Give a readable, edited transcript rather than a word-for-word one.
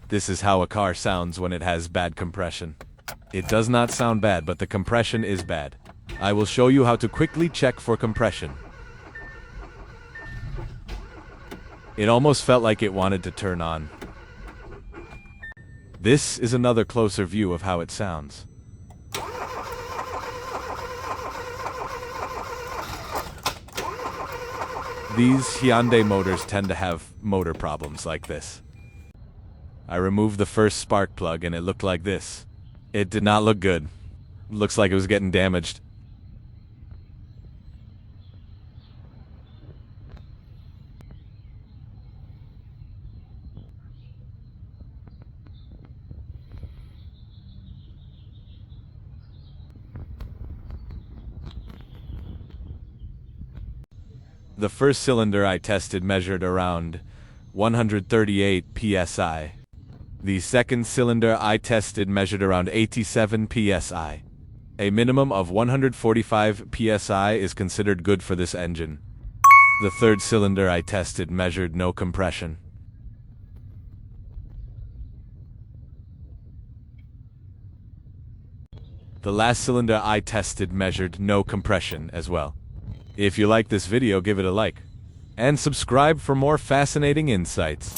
This is how a car sounds when it has bad compression. It does not sound bad, but the compression is bad. I will show you how to quickly check for compression. It almost felt like it wanted to turn on. This is another closer view of how it sounds. These Hyundai motors tend to have motor problems like this. I removed the first spark plug and it looked like this. It did not look good. Looks like it was getting damaged. The first cylinder I tested measured around 138 psi. The second cylinder I tested measured around 87 psi. A minimum of 145 psi is considered good for this engine. The third cylinder I tested measured no compression. The last cylinder I tested measured no compression as well. If you like this video, give it a like. And subscribe for more fascinating insights.